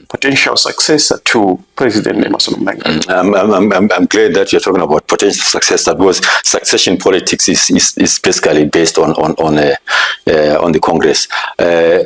potential successor to President Emerson Mnangagwa? I'm glad that you're talking about potential successor, because succession politics is basically based on the Congress.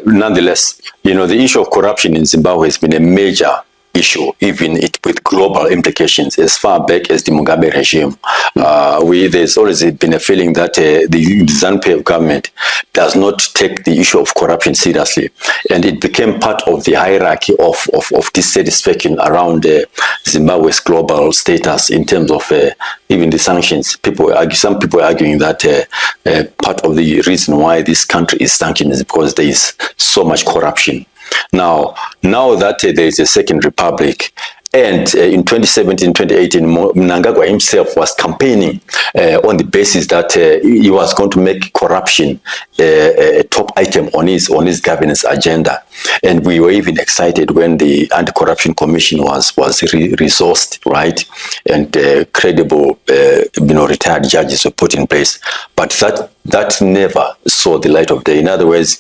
Nonetheless, the issue of corruption in Zimbabwe has been a major issue, even with global implications as far back as the Mugabe regime. There's always been a feeling that the ZANU-PF government does not take the issue of corruption seriously, and it became part of the hierarchy of dissatisfaction around Zimbabwe's global status in terms of even the sanctions. Some people are arguing that part of the reason why this country is sanctioned is because there is so much corruption. Now that there is a second republic, and in 2017, 2018, Mnangagwa himself was campaigning on the basis that he was going to make corruption a top item on his governance agenda. And we were even excited when the Anti-Corruption Commission was resourced, right? And credible, retired judges were put in place. But that never saw the light of day. In other words,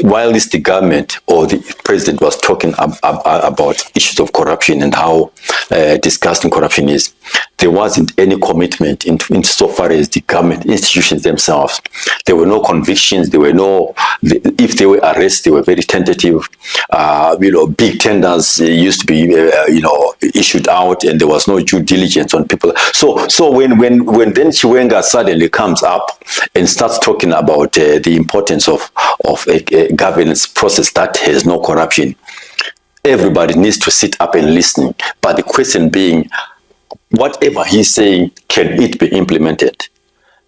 while the government or the president was talking about issues of corruption and how disgusting corruption is, there wasn't any commitment in so far as the government institutions themselves. There were no convictions. There were if they were arrested, they were very tentative. Big tenders used to be, issued out, and there was no due diligence on people. So when then Chiwenga suddenly comes up and starts talking about the importance of a governance process that has no corruption, everybody needs to sit up and listen. But the question being, whatever he's saying, can it be implemented?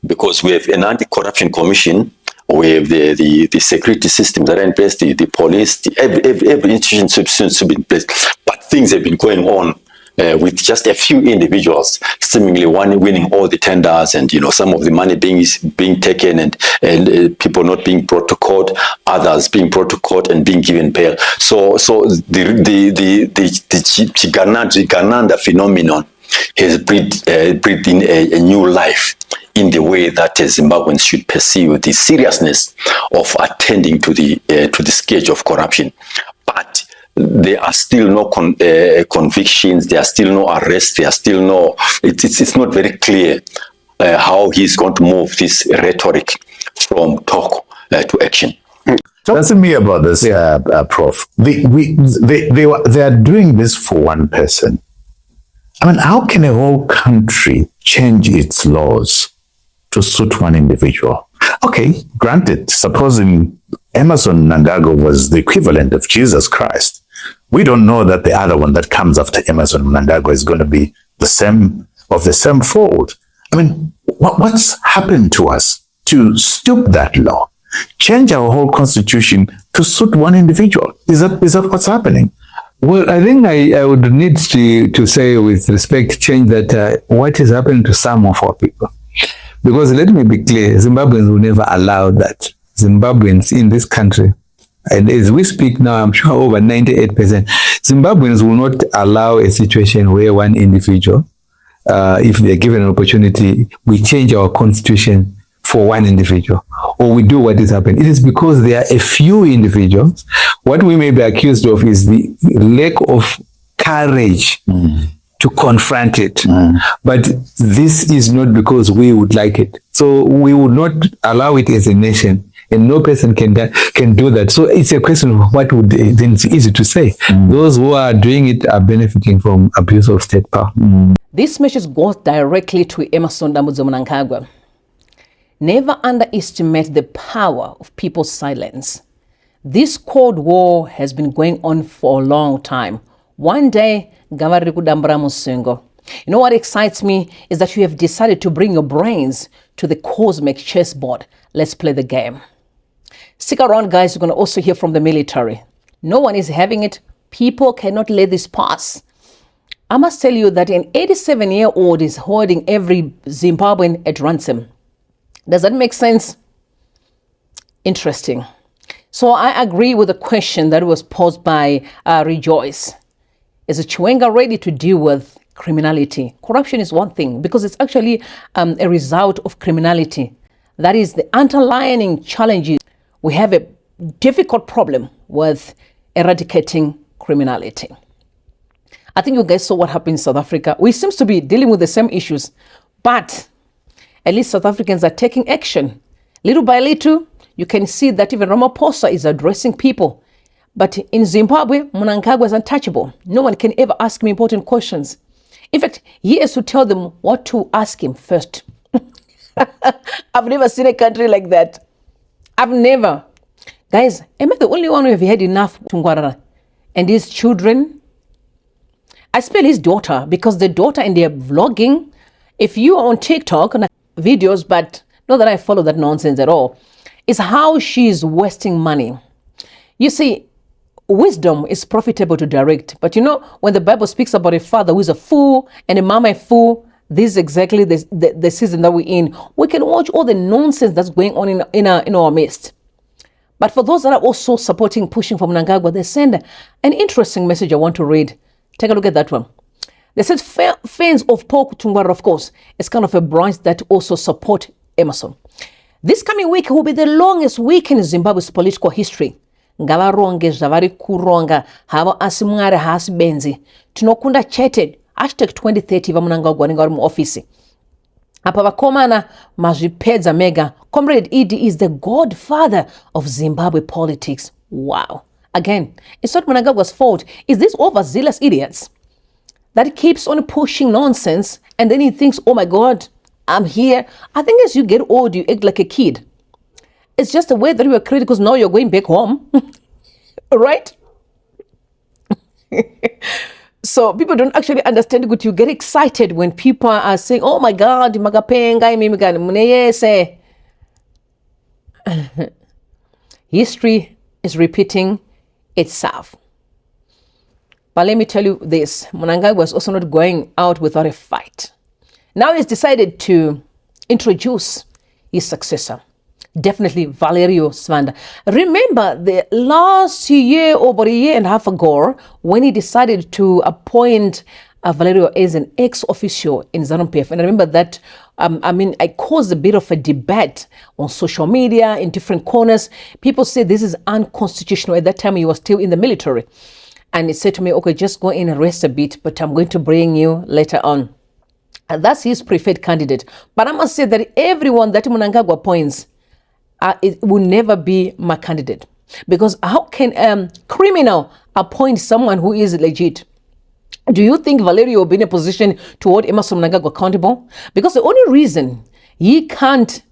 Because we have an anti-corruption commission, we have the security systems that are in place, the police, every institution should be in place. But things have been going on with just a few individuals seemingly winning all the tenders, and some of the money being taken, and people not being brought to court, others being brought to court and being given bail. So the Chigananda phenomenon has breathed in a new life in the way that Zimbabweans should perceive the seriousness of attending to the scourge of corruption. But there are still no convictions, there are still no arrests, there are still no, it's not very clear how he's going to move this rhetoric from talk to action. Tell me about this, Prof. They are doing this for one person. I mean, how can a whole country change its laws to suit one individual? Okay, granted, supposing Emerson Mnangagwa was the equivalent of Jesus Christ, we don't know that the other one that comes after Emerson Mnangagwa is going to be the same fold. I mean, what's happened to us to stoop that law, change our whole constitution to suit one individual? Is that what's happening? Well, I think I would need to say with respect, change that what is happening to some of our people. Because let me be clear, Zimbabweans will never allow that. Zimbabweans in this country, and as we speak now, I'm sure over 98%, Zimbabweans will not allow a situation where one individual, if they're given an opportunity, we change our constitution for one individual, or we do what is happening. It is because there are a few individuals. What we may be accused of is the lack of courage to confront it. But this is not because we would like it. So we would not allow it as a nation, and no person can do that. So it's a question of what would then it's easy to say. Those who are doing it are benefiting from abuse of state power. This message goes directly to Emerson Mnangagwa. Never underestimate the power of people's silence. This Cold War has been going on for a long time. One day, Gavari kudambura musingo. You know what excites me is that you have decided to bring your brains to the cosmic chessboard. Let's play the game. Stick around, guys. You're going to also hear from the military. No one is having it. People cannot let this pass. I must tell you that an 87-year-old is holding every Zimbabwean at ransom. Does that make sense? Interesting. So I agree with the question that was posed by Rejoice. Is Chiwenga ready to deal with criminality? Corruption is one thing because it's actually a result of criminality. That is the underlying challenges. We have a difficult problem with eradicating criminality. I think you guys saw what happened in South Africa. We seem to be dealing with the same issues, but at least South Africans are taking action. Little by little, you can see that even Ramaphosa is addressing people. But in Zimbabwe, Mnangagwa is untouchable. No one can ever ask him important questions. In fact, he has to tell them what to ask him first. I've never seen a country like that. I've never. Guys, am I the only one who have had enough Tungwarara? And his children? I spell his daughter because the daughter in their vlogging, if you are on TikTok and videos, but not that I follow that nonsense at all, is how she's wasting money. You see, wisdom is profitable to direct. But you know, when the Bible speaks about a father who is a fool and a mama a fool, this is exactly the season that we're in. We can watch all the nonsense that's going on in our midst. But for those that are also supporting, pushing for Mnangagwa, they send an interesting message I want to read. Take a look at that one. They said, fans of Paul Tungwarara, of course, is kind of a branch that also support Emmerson. This coming week will be the longest week in Zimbabwe's political history. Ngavaronge zvavari kuronga hava asi mwari haasi benzi tinokunda chete #2030 vaMnangagwa vanenge vari muofisi apa vakomana mazvipedza mega. Comrade Edie is the godfather of Zimbabwe politics. Wow. Again, it's not Mnangagwa's fault. It's these overzealous idiots that keeps on pushing nonsense and then he thinks, oh my God, I'm here. I think as you get old, you act like a kid. It's just the way that you were created because now you're going back home. Right? So people don't actually understand it. You get excited when people are saying, oh my God, history is repeating itself. But let me tell you this, Mnangagwa was also not going out without a fight. Now he's decided to introduce his successor. Definitely Valerio Sibanda. Remember the last year or about a year and a half ago when he decided to appoint Valerio as an ex-officio in ZANU-PF. And I remember that, I caused a bit of a debate on social media in different corners. People say this is unconstitutional. At that time, he was still in the military. And he said to me, okay, just go in and rest a bit, but I'm going to bring you later on. And that's his preferred candidate. But I must say that everyone that Mnangagwa appoints, it will never be my candidate. Because how can a criminal appoint someone who is legit? Do you think Valerio will be in a position to hold Emmerson Mnangagwa accountable? Because the only reason he can't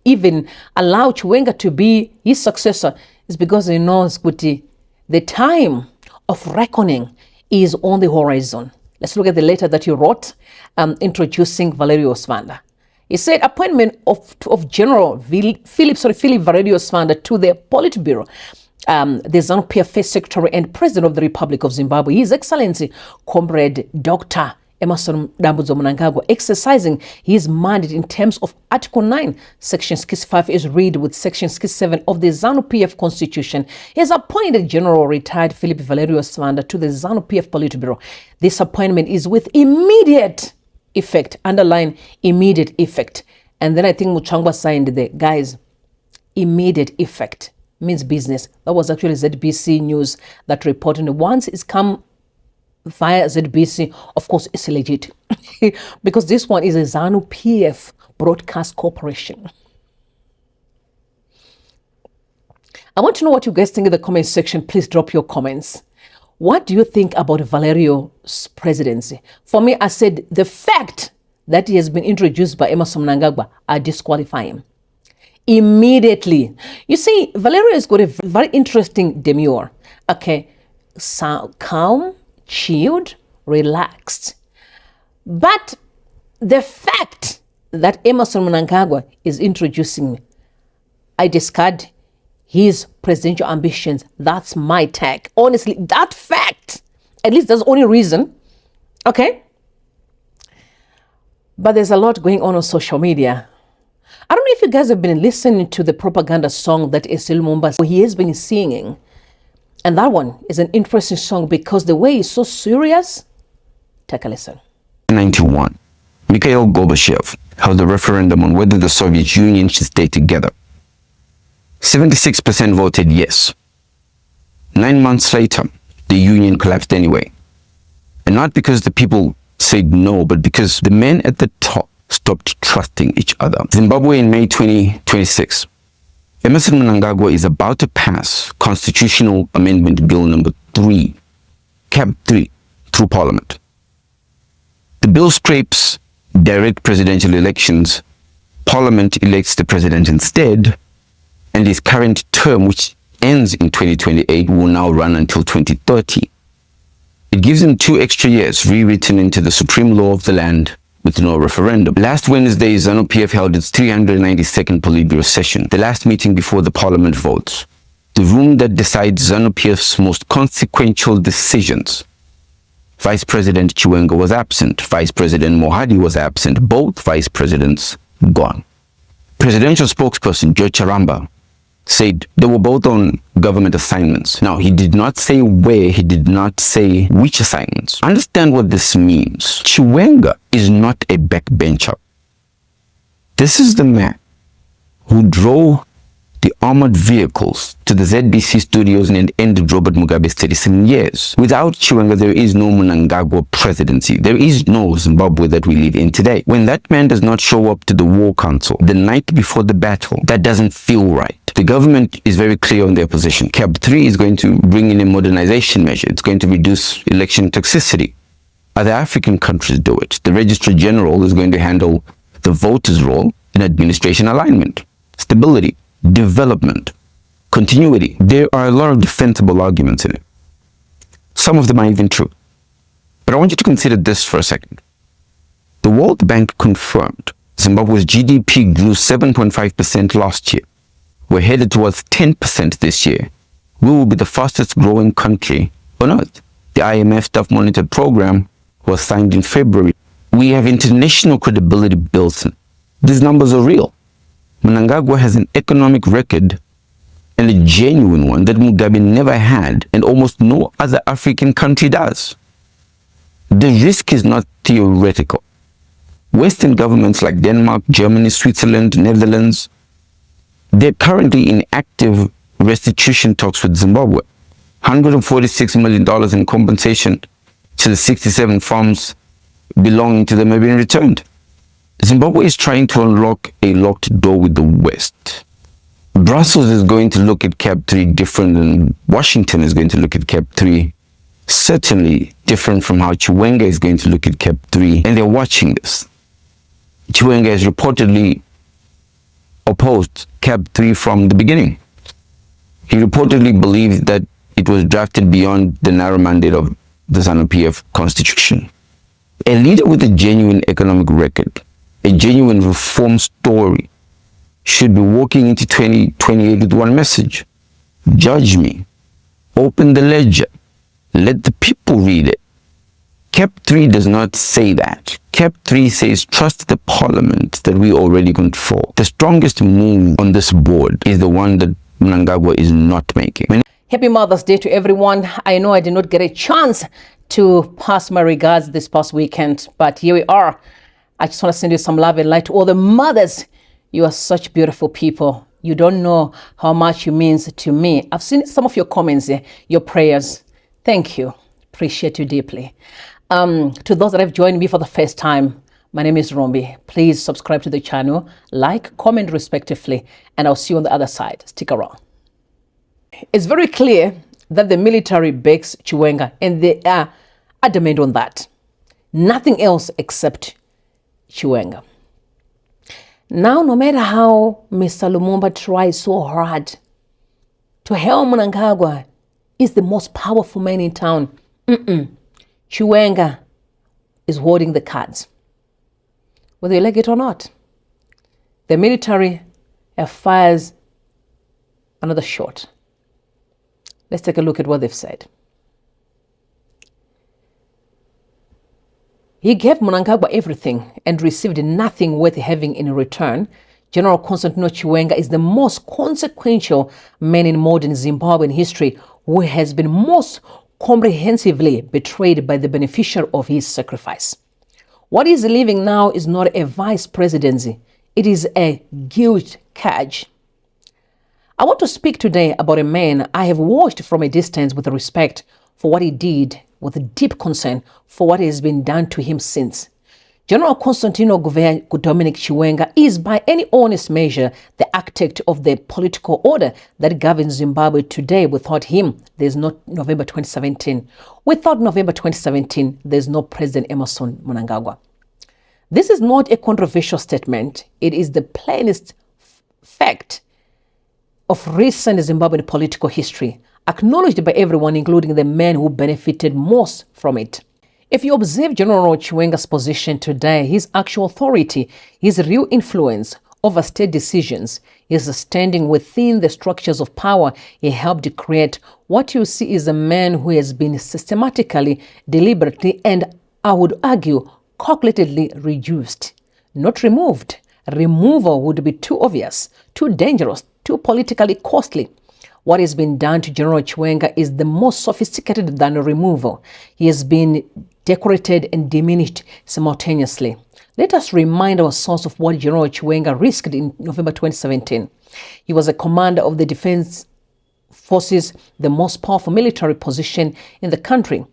even allow Chiwenga to be his successor is because he knows the time of reckoning is on the horizon. Let's look at the letter that he wrote introducing Valerio Sibanda. He said, appointment of General Philip Valerio Sibanda to the Politiburo, the ZANU-PF First Secretary and President of the Republic of Zimbabwe, His Excellency, Comrade Dr. Emmerson Mnangagwa, exercising his mandate in terms of Article 9, Section 65 is read with Section 67 of the ZANU-PF Constitution. He has appointed General Retired Philip Valerio Sibanda to the ZANU-PF Politiburo. This appointment is with immediate effect, underline immediate effect. And then I think Muchangwa signed the guys, immediate effect means business. That was actually ZBC News that reported. Once it's come via ZBC, of course, it's legit. Because this one is a ZANU-PF Broadcast Corporation. I want to know what you guys think in the comment section. Please drop your comments. What do you think about Valerio's presidency? For me, I said the fact that he has been introduced by Emmerson Mnangagwa, I disqualify him immediately. You see, Valerio has got a very interesting demeanor. Okay, so calm, chilled, relaxed. But the fact that Emmerson Mnangagwa is introducing, I discard his presidential ambitions. That's my tag. Honestly, that fact, at least that's the only reason. Okay? But there's a lot going on social media. I don't know if you guys have been listening to the propaganda song that Esil Mumba, he has been singing. And that one is an interesting song because the way it's so serious. Take a listen. 1991, Mikhail Gorbachev held a referendum on whether the Soviet Union should stay together. 76% voted yes. 9 months later, the union collapsed anyway. And not because the people said no, but because the men at the top stopped trusting each other. Zimbabwe in May 2026. Emerson Mnangagwa is about to pass Constitutional Amendment Bill number 3, Cap 3, through Parliament. The bill scrapes direct presidential elections. Parliament elects the president instead, and his current term, which ends in 2028, will now run until 2030. It gives him 2 extra years, rewritten into the supreme law of the land, with no referendum. Last Wednesday, ZANU-PF held its 392nd Politiburo session, the last meeting before the parliament votes, the room that decides ZANU-PF's most consequential decisions. Vice President Chiwenga was absent. Vice President Mohadi was absent. Both vice presidents gone. Presidential spokesperson Joe Charamba said they were both on government assignments. Now, he did not say where, he did not say which assignments. Understand what this means. Chiwenga is not a backbencher. This is the man who drove the armored vehicles to the ZBC studios and ended Robert Mugabe's 37 years. Without Chiwenga, there is no Mnangagwa presidency. There is no Zimbabwe that we live in today. When that man does not show up to the war council the night before the battle, that doesn't feel right. The government is very clear on their position. Cap 3 is going to bring in a modernization measure. It's going to reduce election toxicity. Other African countries do it. The Registrar General is going to handle the voters' role in administration alignment, stability, development, continuity. There are a lot of defensible arguments in it. Some of them are even true. But I want you to consider this for a second. The World Bank confirmed Zimbabwe's GDP grew 7.5% last year. We're headed towards 10% this year. We will be the fastest growing country on earth. The IMF Staff Monitor Program was signed in February. We have international credibility built in. These numbers are real. Mnangagwa has an economic record, and a genuine one, that Mugabe never had and almost no other African country does. The risk is not theoretical. Western governments like Denmark, Germany, Switzerland, Netherlands, they're currently in active restitution talks with Zimbabwe. $146 million in compensation to the 67 farms belonging to them have been returned. Zimbabwe is trying to unlock a locked door with the West. Brussels is going to look at Cap 3 different than Washington is going to look at Cap 3. Certainly different from how Chiwenga is going to look at Cap 3. And they're watching this. Chiwenga has reportedly opposed Cap 3 from the beginning. He reportedly believed that it was drafted beyond the narrow mandate of the ZANU-PF constitution. A leader with a genuine economic record, a genuine reform story, should be walking into 2028 with one message: judge me, open the ledger, let the people read it. Cap 3 does not say that. Cap 3 says trust the parliament that we already control. The strongest move on this board is the one that Mnangagwa is not making. Happy Mother's Day to everyone. I know I did not get a chance to pass my regards this past weekend, but here we are. I just want to send you some love and light to all the mothers. You are such beautiful people. You don't know how much it means to me. I've seen some of your comments there, your prayers. Thank you. Appreciate you deeply. To those that have joined me for the first time, my name is Rombi. Please subscribe to the channel, like, comment respectively, and I'll see you on the other side. Stick around. It's very clear that the military backs Chiwenga, and they are adamant on that. Nothing else except Chiwenga. Now, no matter how Mr. Lumumba tries so hard to help Mnangagwa, is the most powerful man in town. Chiwenga is holding the cards, whether you like it or not. The military fires another shot. Let's take a look at what they've said. He gave Mnangagwa everything and received nothing worth having in return. General Constantino Chiwenga is the most consequential man in modern Zimbabwean history who has been most comprehensively betrayed by the beneficiary of his sacrifice. What he's living now is not a vice presidency. It is a guilt cage. I want to speak today about a man I have watched from a distance with respect for what he did with deep concern for what has been done to him since. General Constantino Dominic Chiwenga is, by any honest measure, the architect of the political order that governs Zimbabwe today. Without him, there's no November 2017. Without November 2017, there's no President Emmerson Mnangagwa. This is not a controversial statement. It is the plainest fact of recent Zimbabwean political history, acknowledged by everyone, including the men who benefited most from it. If you observe General Chiwenga's position today, his actual authority, his real influence over state decisions, his standing within the structures of power he helped create, what you see is a man who has been systematically, deliberately, and I would argue, calculatedly reduced, not removed. Removal would be too obvious, too dangerous, too politically costly. What has been done to General Chiwenga is the most sophisticated than removal. He has been decorated and diminished simultaneously. Let us remind ourselves of what General Chiwenga risked in November 2017. He was a commander of the defense forces, the most powerful military position in the country.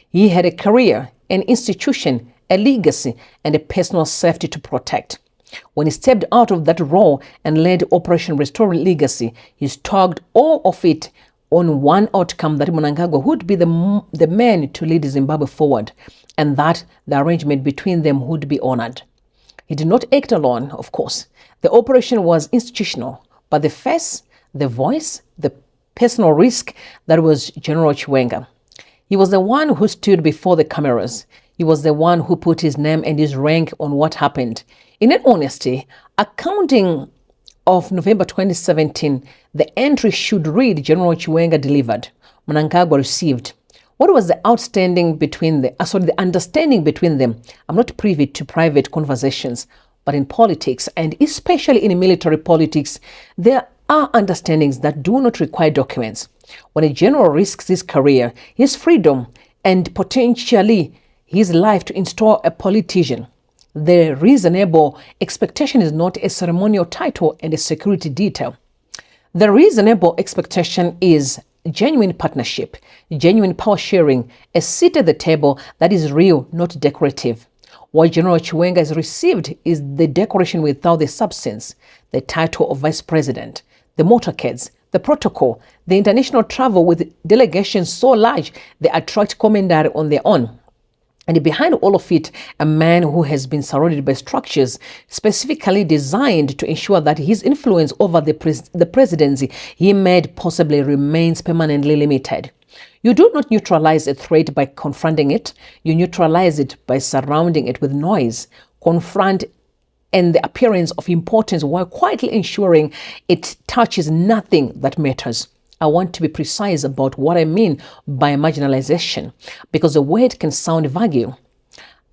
He had a career, an institution, a legacy, and a personal safety to protect. When he stepped out of that role and led Operation Restoring Legacy, he stocked all of it on one outcome, that Mnangagwa would be the man to lead Zimbabwe forward, and that the arrangement between them would be honored. He did not act alone, of course. The operation was institutional, but the face, the voice, the personal risk, that was General Chiwenga. He was the one who stood before the cameras. He was the one who put his name and his rank on what happened. In all honesty, accounting of November 2017, the entry should read General Chiwenga delivered, Mnangagwa received. What was the understanding between them? I'm not privy to private conversations, but in politics, and especially in military politics, there are understandings that do not require documents. When a general risks his career, his freedom, and potentially his life to install a politician, the reasonable expectation is not a ceremonial title and a security detail. The reasonable expectation is genuine partnership, genuine power sharing, a seat at the table that is real, not decorative. What General Chiwenga has received is the decoration without the substance, the title of vice president, the motorcades, the protocol, the international travel with delegations so large they attract commentary on their own. And behind all of it, a man who has been surrounded by structures specifically designed to ensure that his influence over the presidency he made possibly remains permanently limited. You do not neutralize a threat by confronting it. You neutralize it by surrounding it with noise, confront and the appearance of importance while quietly ensuring it touches nothing that matters. I want to be precise about what I mean by marginalization, because the word can sound vague.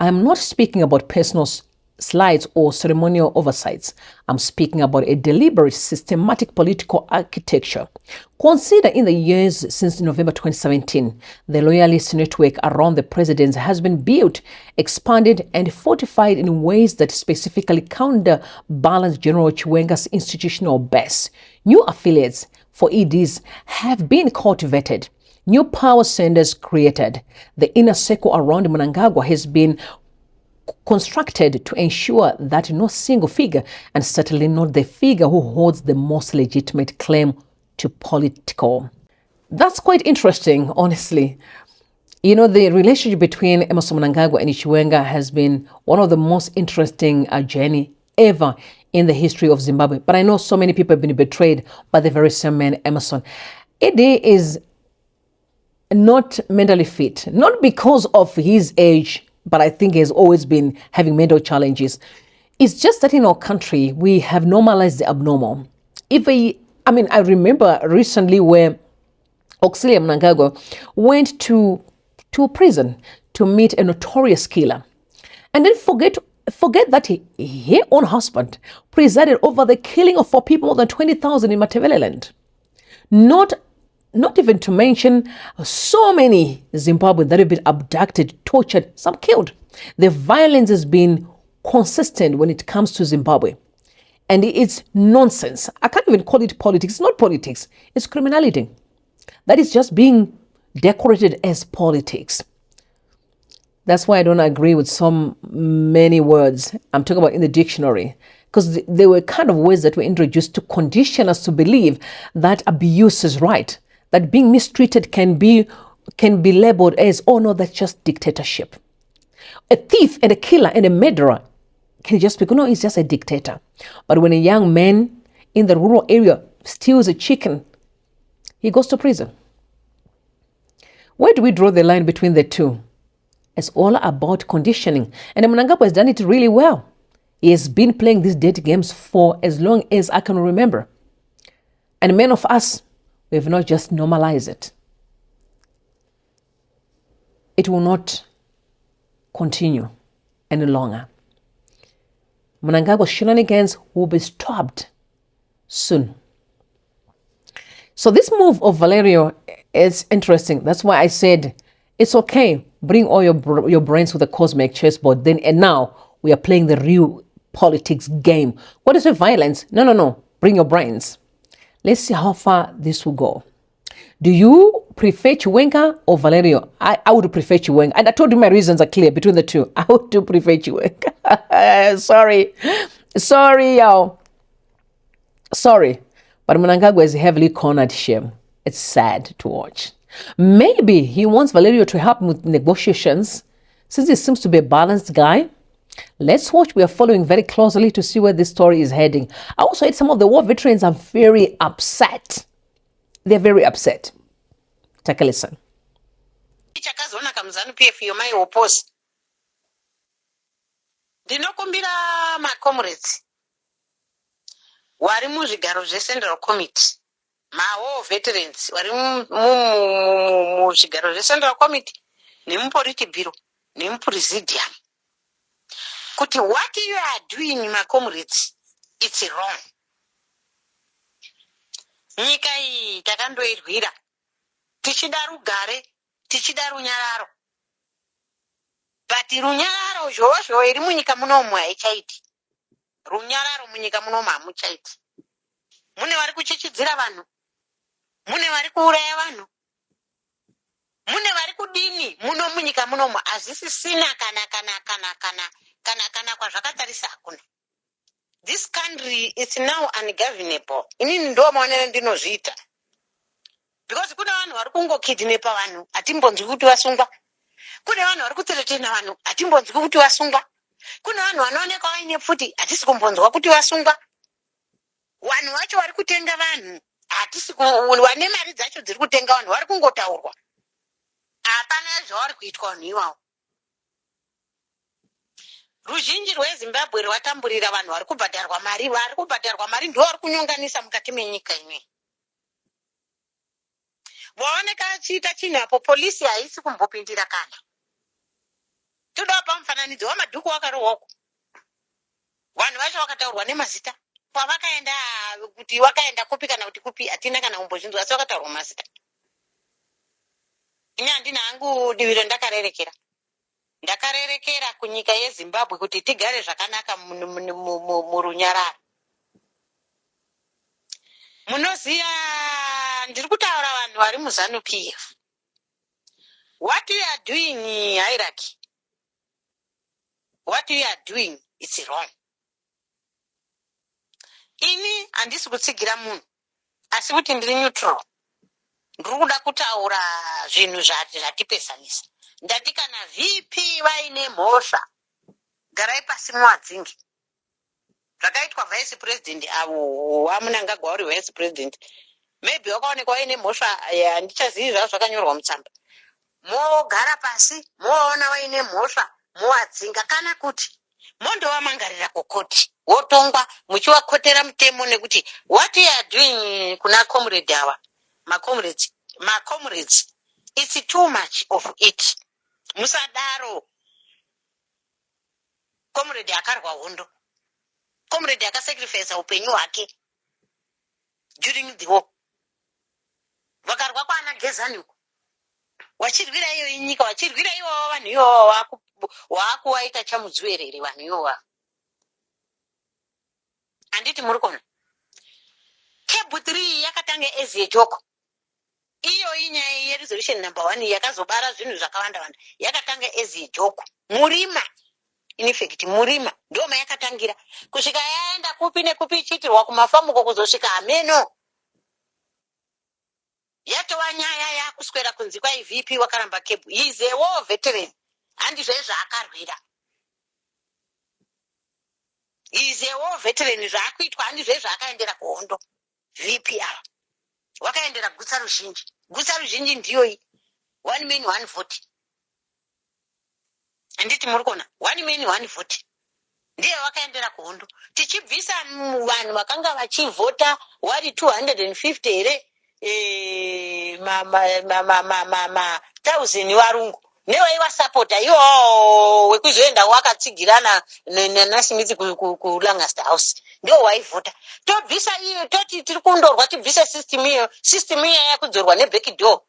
I am not speaking about personal slides or ceremonial oversights. I'm speaking about a deliberate, systematic political architecture. Consider in the years since November 2017, the loyalist network around the president has been built, expanded, and fortified in ways that specifically counterbalance General Chiwenga's institutional base. New affiliates for EDs have been cultivated, new power centers created. The inner circle around Mnangagwa has been constructed to ensure that no single figure, and certainly not the figure who holds the most legitimate claim to political. That's quite interesting, honestly. You know, the relationship between Emmerson Mnangagwa and Chiwenga has been one of the most interesting journey ever in the history of Zimbabwe. But I know so many people have been betrayed by the very same man, Emmerson. Eddie is not mentally fit, not because of his age, but I think he has always been having mental challenges. It's just that in our country, we have normalized the abnormal. I remember recently where Auxilia Mnangagwa went to prison to meet a notorious killer. And then forget that her own husband presided over the killing of 4 people, more than 20,000 in Mateveleland. Not even to mention so many Zimbabweans that have been abducted, tortured, some killed. The violence has been consistent when it comes to Zimbabwe. And it's nonsense. I can't even call it politics. It's not politics. It's criminality. That is just being decorated as politics. That's why I don't agree with so many words I'm talking about in the dictionary, because they were kind of words that were introduced to condition us to believe that abuse is right, that being mistreated can be labeled as, oh no, that's just dictatorship. A thief and a killer and a murderer can just be, no, he's just a dictator. But when a young man in the rural area steals a chicken, he goes to prison. Where do we draw the line between the two? It's all about conditioning. And Mnangagwa has done it really well. He has been playing these dirty games for as long as I can remember. And many of us, we have not just normalized it. It will not continue any longer. Mnangagwa's shenanigans will be stopped soon. So this move of Valerio is interesting. That's why I said it's okay. Bring all your brains with the cosmic chessboard. Then and now we are playing the real politics game. What is the violence? No. Bring your brains. Let's see how far this will go. Do you prefer Chiwenga or Valerio? I would prefer Chiwenga. And I told you my reasons are clear between the two. I would do prefer Chiwenga. Sorry, y'all. Sorry. But Mnangagwa is heavily cornered here. It's sad to watch. Maybe he wants Valerio to help him with negotiations, since he seems to be a balanced guy. Let's watch. We are following very closely to see where this story is heading. I also heard some of the war veterans are very upset. They're very upset. Take a listen. Ndinokumbira macomrades wari muzvigaro zveCentral Committee, mawo veterans wari muzvigaro zveCentral Committee nemuPolitiburo nemuPresidium, kuti what you are doing, macomrades, it's wrong. Nyika iyi takandoirwira, tichida rugare, tichida runyararo. But runyararo zhozho iri munyika munomu haichaiti. Runyararo munyika munomu hamuchaiti. Mune vari kuchichidzira vanhu, mune vari kuuraya vanhu, mune vari kudini muno munyika munomu, hazvisisina kana kwazvakatarisa hakuna. This country is now ungovernable. Inini ndo maonero ndinozviita. Because kuna vanhu vari kungokidnepa vanhu, hatimbonzwi kuti vasungwa. Kuna vanhu vari kuteretena vanhu, hatimbonzwi kuti vasungwa. Kuna vanhu vanooneka vaine pfuti, hatisi kumbonzwa kuti vasungwa. Vanhu vacho vari kutenga vanhu, hatisi vane mari dzacho dziri kutenga vanhu, vari kungotaurwa. Hapana zvavari kuitwa vanhu ivavo. Ruzhinji rweZimbabwe rwatamburira vanhu vari kubhadharwa mari ndo vari kunyonganisa mukati menyika ine. Waoneka achiita chinhapo, polisi haisi kumbopindira kana. Toda pamufananidzo wamadhuku wakarohwako. Vanhu vacho vakataurwa nemazita. Pavakaenda kuti wakaenda kupi kana kuti kupi, hatina kana kumbozvinzwa, asi vakataurwa mazita. Ini handina hangu diviro ndakarerekera. Ndakarerekera kunyika yeZimbabwe kuti tigare zvakanaka murunyararo. Munoziya ndiri kutaura vanhu vari muZANU-PF. What you are doing, hierarchy. What you are doing is wrong. Ini handisi kutsigira munhu, asi kuti ndiri neutral. Ndiri kuda kutaura zvinhu zvatipesanisa. Ndati kana VP vaine mhosva, garai pasi muadzingi. Zvakaitwa vice president avo waMnangagwa uri vice president. Maybe wakaonekwa vaine mhosva, handichazivi zvavo zvakanyorwa mutsamba. Mogara pasi, moona vaine mhosva, moadzinga, kana kuti mondovamangarira kukoti, wotongwa muchiwakotera mutemo nekuti what you are doing kuna comrade ava, macomrades, it's too much of it. Musadaro. Comrade akarwa hondo. Comrade akasacrifice upenyu hwake during the war. Vakarwa kwaana Gezani uko. Wachirwira iyo inyika, wachirwira iyo vanhu iyo wakuwaita chamudzwerere vanhu iyo. Anditi muri kona. Table 3 yakatanga as a joke. iyo inyaya yeresolution number 1 yakazobara zvinhu zvakawanda-wanda. Yakatanga as a joke. Murima. In effect, Murima. Ndoma yakatangira. Kusvika yaenda kupi nekupi ichiitirwa kumafamuko kuzosvika Hameno. Yatova nyaya yakuswera kunzi kwai VP wakaramba kebhu. He is a war veteran. Handizvo zvaakarwira. He is a war veteran. Zvaakuitwa handizvo zvaakaendera kuhondo. VP ava. Wakaendera gutsa ruzhinji. Gutsa ruzhinji ndiyo iyi. 1 man 1 vote. Handiti muri kuona 1 man 1 vote. Ndiye wakaendera kuhondo. Tichibvisa vanhu vakanga vachivhota wari 250 here. 1000 varungu. Newaiwa supporta iwo wekuzoenda wakatsigirana naSmith kuLancaster House. Ndio waivhota. Tobvisa iyo toti tiri kundorwa tibvisa system iyo yakudzorwa neback door.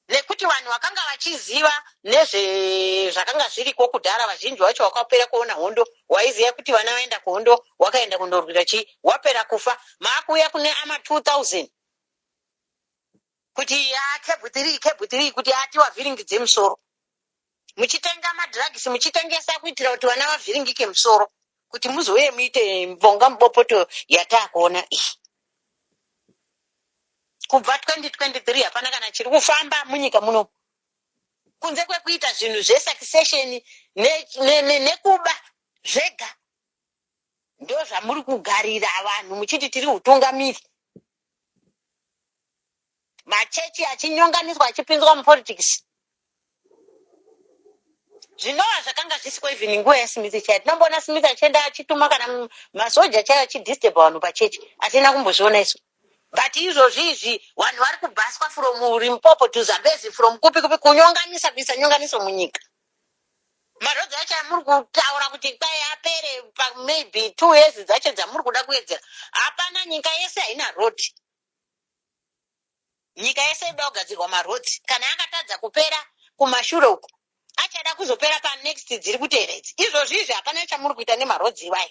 Nekuti vanhu vakanga vachiziva nezve zvakanga zviriko kudhara vazhinji vacho wakapera kuona hondo waiziva kuti vana vaenda kuhondo wakaenda kundorwira chi wapera kufa maakuya kune ama 2000 kuti kebhu 3 kuti ati wavhiringidze musoro muchitenga madrugs muchitengesa kuitira kuti vana vavhiringike musoro kuti muzouye muite mvonga mubopoto yatakuona iyi. Kubva 2023 hapana kana chiri kufamba munyika muno. Kunze kwekuita zvinhu zvesuccession nekuba zvega. Ndo zvamuri kugarira vanhu muchiti tiri utungamiri. Machechi achinyonganiswa achipinzwa mupolitics. Zvinova zvakanga zvisiko even nguva yaSmith chaiyo. Tinobona Smith achienda achituma kana masoja chaiyo achidisturb vanhu pachechi. Hatina kumbozviona isu. But izvozvi vanhu vari kubhaswa from Limpopo to Zambezi from kupi kunyonganisa kuisa nyonganiso munyika. Marodzi acho amuri kutaura kuti kwai apere maybe 2 years dzacho dzamuri kuda kuedzera. Hapana, nyika yese haina road. Nyika yese inoda kugadzirwa marodzi. Kana akatadza kupera kumashure uko achada kuzopera pa next dziri kuteredza. Izvozvi hapana chamuri kuita nemarodzi iwayo.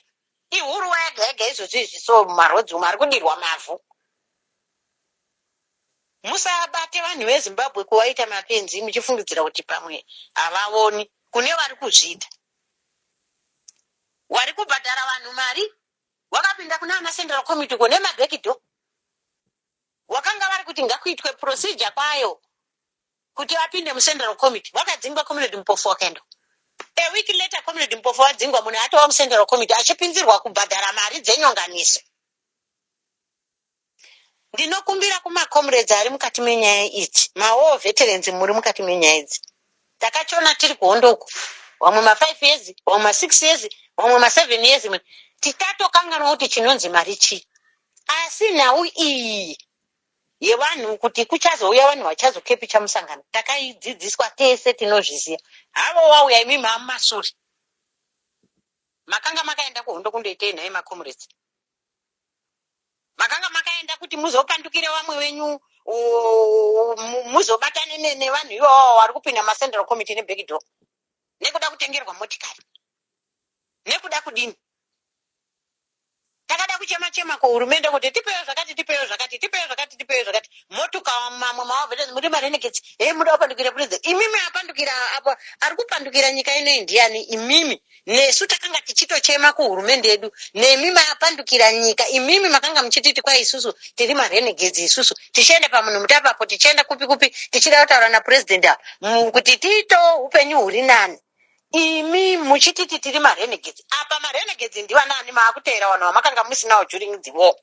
Ihuru wega izvozvi so marodzi mari kudirwa mavhu. Musabate vanhu veZimbabwe kuvaita mapenzi muchifungidzira kuti pamwe havaoni. Kune vari kuzvida. Wari kubhadhara vanhu mari wakapinda kuna ana Central Committee kune mabackdoor. Wakanga vari kuti ngakuitwe procedure kwayo kuti vapinde muCentral Committee. Wakadzingwa Comrade Mpofu wakaenda. A week later Comrade Mpofu wadzingwa munhu atova muCentral Committee achipinzirwa kubhadhara mari dzenyonganiso. Ndinokumbira kumacomrades ari mukati menyaya idzi, mawo veterans muri mukati menyaya idzi. Takachona tiri kuhondoko. Vamwe ma5 years, vamwe ma6 years, vamwe ma7 years. Titatokanganwa kuti chinonzi mari chi. Asi nhau iyi yevanhu kuti kuchazouya vanhu vachazokepi chamusangano. Takaidzidziswa tese tinozviziva. Havo wauya imi mamasuri. Makanga makaenda kuhondo kundoitei naye macomrades. Makanga makaenda kuti muzopandukire vamwe venyu muzobatane nevanhu ivo vari kupinda maCentral Committee nebackdoor. Nekuda kutengerwa motikari. Nekuda kudini. Takada kuchema kuhurumende kuti tipewo zvakati. Motuka mamwe mavhete muri marenegets. Muda kupandukira president. Imimi apandukira apa ari kupandukira nyika ino ndiani imimi. Nesu takanga tichitochema kuhurumende yedu. Nemimi apandukira nyika. Imimi makanga muchititi kwa isusu tiri marenegets isusu. Tichende pamunhu mutapapo tichenda kupi tichida kutaura na president kuti tito upenyu huri nani. Imi muchititi tiri marenegets. Apa marenegets ndiwa nani maakutera vanhu vamakanga musinawo during the war.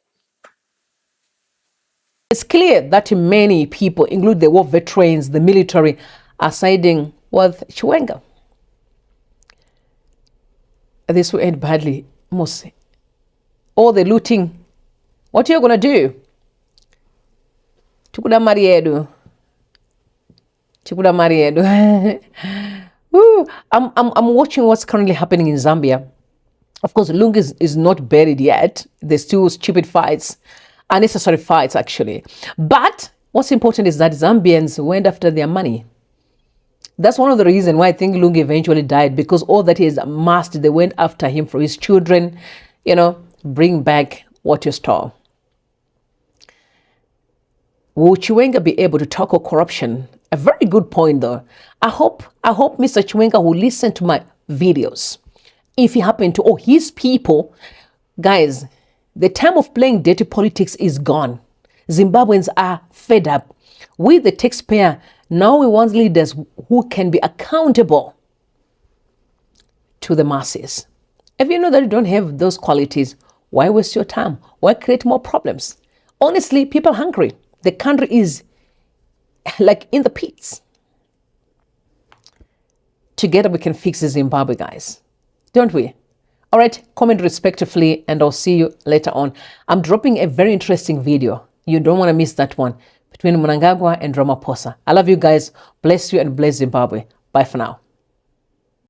It's clear that many people, include the war veterans, the military, are siding with Chiwenga. This will end badly, Mose. All the looting. What are you going to do? Chukula mariedu. I'm watching what's currently happening in Zambia. Of course, Lungu is not buried yet. There's still stupid fights, unnecessary fights actually. But what's important is that Zambians went after their money. That's one of the reasons why I think Lungu eventually died, because all that he has amassed, they went after him for his children, bring back what you stole. Will Chiwenga be able to tackle corruption? A very good point, though. I hope Mr. Chiwenga will listen to my videos. If he happen to, or his people, guys, the time of playing dirty politics is gone. Zimbabweans are fed up. We, the taxpayer, now we want leaders who can be accountable to the masses. If you know that you don't have those qualities, why waste your time? Why create more problems? Honestly, people are hungry. The country is like in the pits. Together we can fix Zimbabwe, guys. Don't we? All right, comment respectively, and I'll see you later on. I'm dropping a very interesting video. You don't want to miss that one, between Mnangagwa and Ramaphosa. I love you guys. Bless you and bless Zimbabwe. Bye for now.